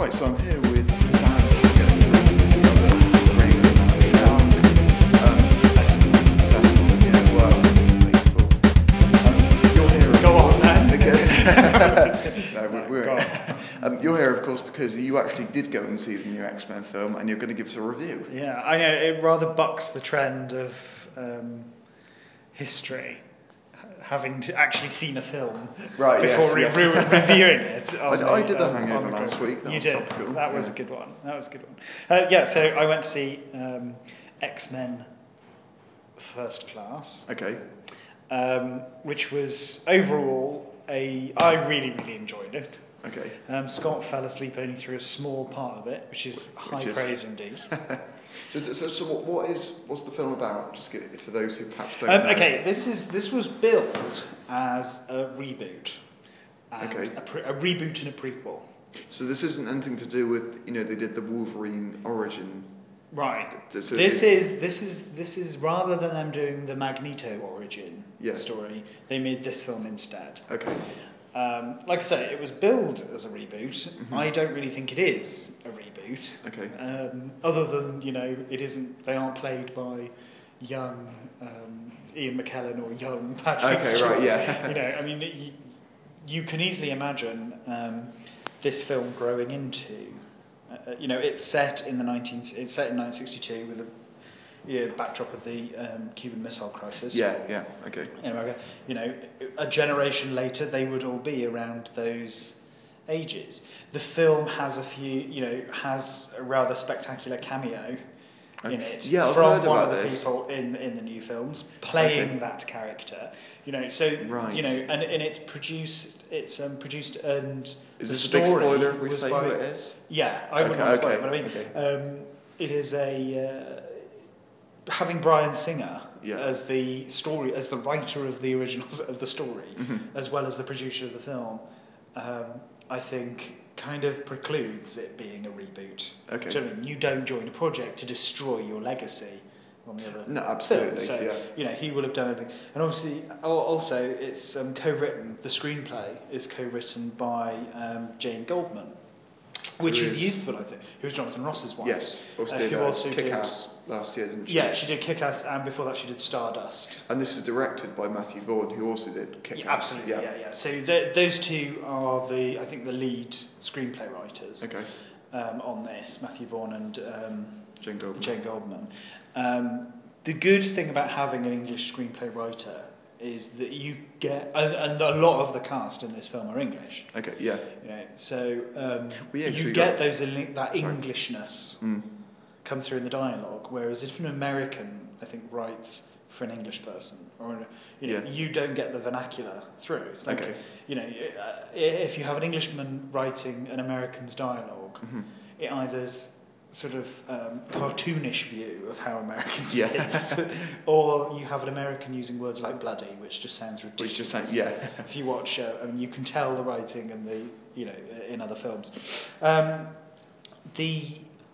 Right, so I'm here with Darren to go through the other regular yeah, well, baseball. You're here, of course. You're here, of course, because you actually did go and see the new X-Men film, and you're going to give us a review. Yeah, I know, it rather bucks the trend of history, having to actually seen a film before reviewing it. I did The Hangover last week. That was topical. That was a good one. That was a good one. Yeah, so I went to see X-Men First Class. Okay. Which was overall I really enjoyed it. Okay. Scott fell asleep only through a small part of it, which is high praise indeed. So what's the film about? Just for those who perhaps don't know. Okay, this was billed as a reboot, and a reboot and a prequel. So this isn't anything to do with they did the Wolverine origin. Right. This is rather than them doing the Magneto origin story, they made this film instead. Okay. Like I say, it was billed as a reboot. Mm-hmm. I don't really think it is a reboot. Okay. Other than it isn't. They aren't played by young Ian McKellen or young Patrick Stewart. Right. Yeah. I mean, you can easily imagine this film growing into. It's set in 1962 with a backdrop of the Cuban Missile Crisis. Yeah. Okay. In America, a generation later, they would all be around those ages. The film has has a rather spectacular cameo in it from one of the people in the new films playing that character. And it's produced. It's produced and is the this story a big spoiler if we say who it is? Yeah, I wouldn't want to spoil it, but I mean, it is having Bryan Singer as the writer of the originals of the story, as well as the producer of the film. I think kind of precludes it being a reboot. Okay. Do you know what I mean? You don't join a project to destroy your legacy on the other. No, absolutely. Film. So he will have done everything, and obviously, also it's co-written. The screenplay is co-written by Jane Goldman, which is useful, I think. Who was Jonathan Ross's wife? Yes. Who also did Kick-Ass last year, didn't she? Yeah, she did Kick-Ass, and before that she did Stardust. And this is directed by Matthew Vaughn, who also did Kick-Ass. Yeah, absolutely. Yeah. So those two are I think the lead screenplay writers. Okay. On this, Matthew Vaughn and Jane Goldman. The good thing about having an English screenplay writer is that you get, and a lot of the cast in this film are English. Okay, yeah. So you get that Englishness come through in the dialogue, whereas if an American, I think, writes for an English person, or you don't get the vernacular through. It's like, if you have an Englishman writing an American's dialogue, it either's sort of cartoonish view of how Americans speak, or you have an American using words like bloody, which just sounds ridiculous. If you watch, you can tell the writing and in other films.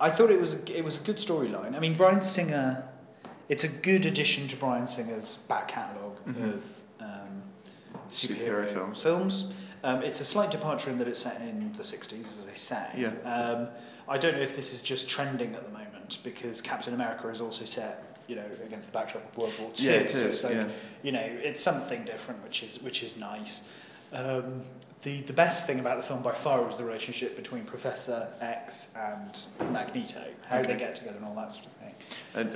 I thought it was a good storyline. I mean, Bryan Singer, it's a good addition to Bryan Singer's back catalogue of superhero films. It's a slight departure in that it's set in the 60s, as they say. Yeah. I don't know if this is just trending at the moment, because Captain America is also set, against the backdrop of World War II. Yeah, it is. So it's it's something different, which is nice. The best thing about the film by far was the relationship between Professor X and Magneto, how they get together and all that sort of thing.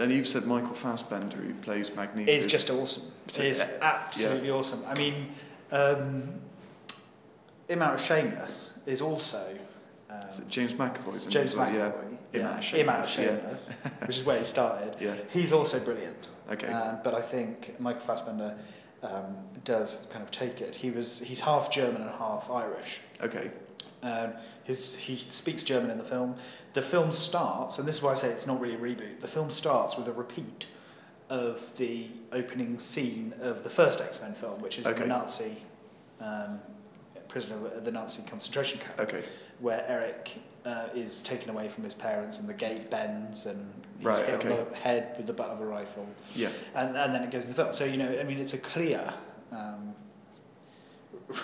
And you've said Michael Fassbender, who plays Magneto. It's just awesome. It's absolutely awesome. I mean, Him Out of Shameless is also... James McAvoy's in James McAvoy, Him Out of Shameless, which is where he started. Yeah. He's also brilliant. Okay. But I think Michael Fassbender does kind of take it. He's half German and half Irish. Okay. He speaks German in the film. The film starts, and this is why I say it's not really a reboot. The film starts with a repeat of the opening scene of the first X-Men film, which is the Nazi prisoner of the Nazi concentration camp. Okay. Where Eric is taken away from his parents, and the gate bends, and he's hit on the head with the butt of a rifle. Yeah. And then it goes to the film. So it's a clear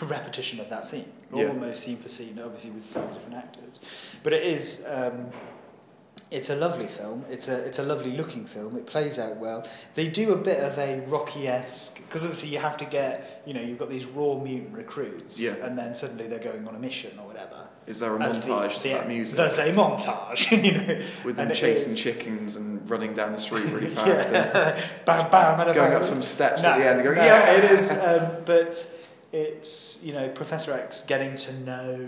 repetition of that scene, Yeah. almost scene for scene, obviously with slightly different actors. But it is, it's a lovely film. It's a lovely looking film. It plays out well. They do a bit of a Rocky-esque, because obviously you have to get, you've got these raw mutant recruits, yeah. and then suddenly they're going on a mission or whatever. Is there a montage to that music? There's a montage, with them chasing chickens and running down the street really fast, yeah. Bam, bam, going up some steps at the end and going, yeah! It is, but it's, Professor X getting to know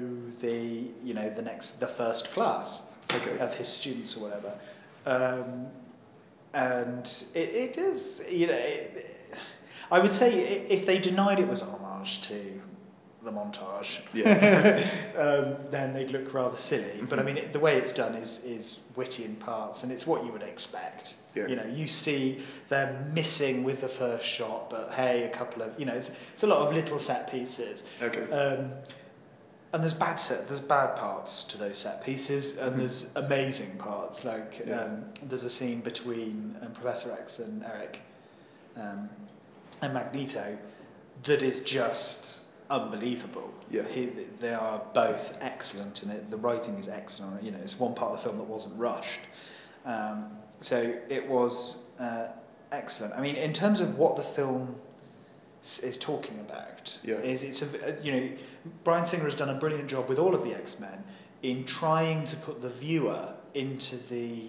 the first class of his students or whatever. And it is, I would say if they denied it was a homage to the montage, then they'd look rather silly. But I mean, the way it's done is witty in parts, and it's what you would expect. Yeah. You see them missing with the first shot, but hey, a couple of, it's a lot of little set pieces. Okay. And there's bad parts to those set pieces, and there's amazing parts. Like there's a scene between Professor X and Eric and Magneto that is just unbelievable. Yeah. They are both excellent in it. The writing is excellent. It's one part of the film that wasn't rushed. So it was excellent. I mean, in terms of what the film is talking about, Bryan Singer has done a brilliant job with all of the X-Men in trying to put the viewer into the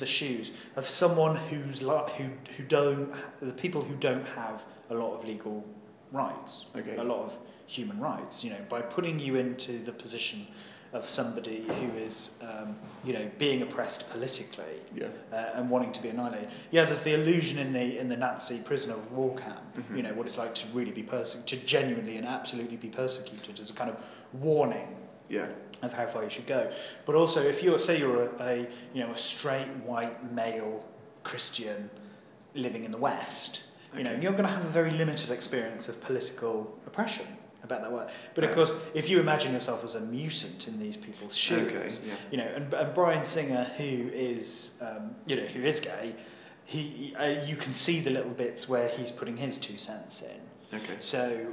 shoes of someone the people who don't have a lot of legal rights, a lot of human rights. By putting you into the position of somebody who is, being oppressed politically and wanting to be annihilated. Yeah, there's the illusion in the Nazi prisoner of war camp. What it's like to really be to genuinely and absolutely be persecuted as a kind of warning. Of how far you should go. But also, if you're a straight white male Christian living in the West, you're going to have a very limited experience of political oppression about that word. But of course, if you imagine yourself as a mutant in these people's shoes, and Bryan Singer, who is who is gay, you can see the little bits where he's putting his 2 cents in. Okay. So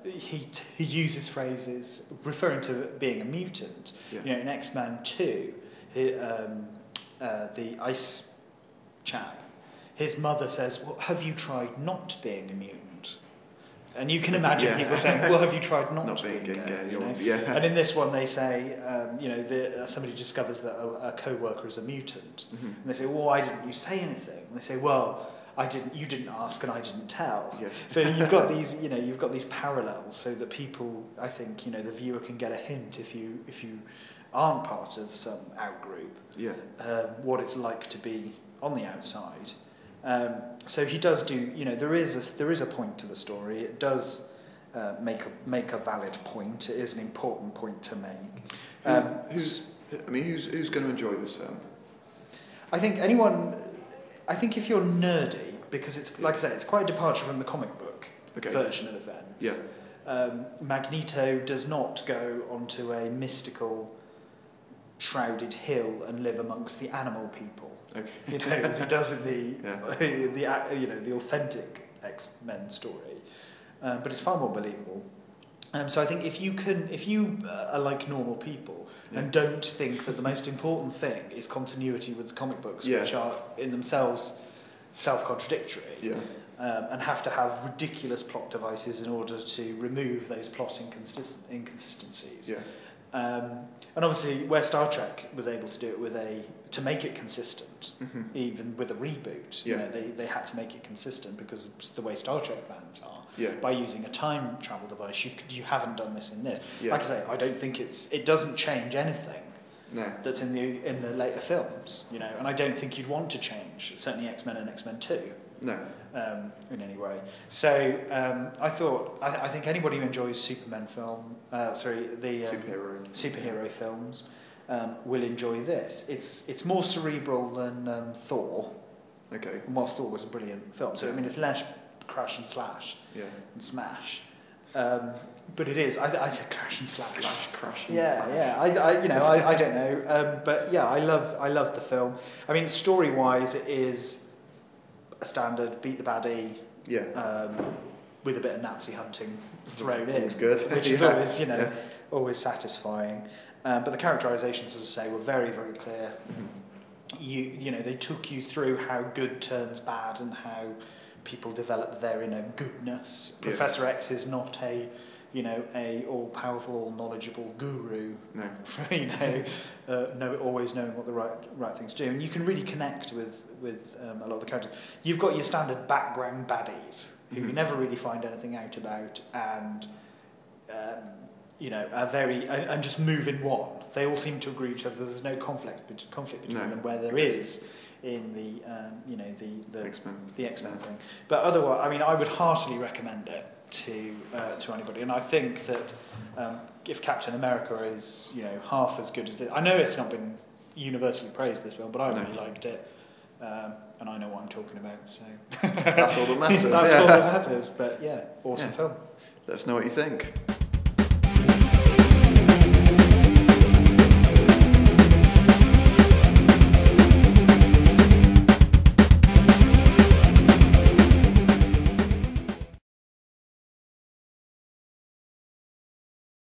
he uses phrases referring to being a mutant. In X-Men 2, the ice chap, his mother says, "Well, have you tried not being a mutant?" And you can imagine people saying, "Well, have you tried not being gay?" And in this one, they say, somebody discovers that a co-worker is a mutant, and they say, "Well, why didn't you say anything?" And they say, "Well, you didn't ask and I didn't tell." So you've got these parallels, so that people, I think, the viewer can get a hint if you aren't part of some outgroup, what it's like to be on the outside. So he does do, there is a point to the story. It does make a valid point. It is an important point to make. Who's going to enjoy this film? I think if you're nerdy, because it's, like I say, it's quite a departure from the comic book version of events. Magneto does not go onto a mystical, shrouded hill and live amongst the animal people. As he does in the authentic X-Men story. But it's far more believable. So I think if you are like normal people and don't think that the most important thing is continuity with the comic books, which are in themselves self-contradictory, and have to have ridiculous plot devices in order to remove those plot inconsistencies. And obviously, where Star Trek was able to do it to make it consistent, even with a reboot, they had to make it consistent because it's the way Star Trek fans are. By using a time travel device, you haven't done this in this. Like I say, I don't think it doesn't change anything. That's in the later films, and I don't think you'd want to change certainly X-Men and X-Men 2. No. In any way. So I think anybody who enjoys Superman film, superhero films, will enjoy this. It's more cerebral than Thor. Okay. And whilst Thor was a brilliant film, so I mean it's less crash and slash. And smash. But it is. I said crash and slash. Crash. And I don't know. But yeah, I love the film. I mean, story wise, it is a standard beat the baddie. with a bit of Nazi hunting thrown in, good. which is always, you know, always satisfying. But the characterizations, as I say, were very, very clear. You know, they took you through how good turns bad and how people develop their inner goodness. Professor X is not a, you know, a all-powerful, all-knowledgeable guru. No. You know, always knowing what the right things to do, and you can really connect with a lot of the characters. You've got your standard background baddies who you never really find anything out about, and you know, are very and just move in one. They all seem to agree with each other. There's no conflict between them, where there is in the you know, the X-Men thing. But otherwise, I mean, I would heartily recommend it to anybody, and I think that if Captain America is, you know, half as good as this, I know it's not been universally praised this well, but I really liked it, and I know what I'm talking about, so that's all that matters. That's all that matters. But yeah, awesome film. Let us know what you think.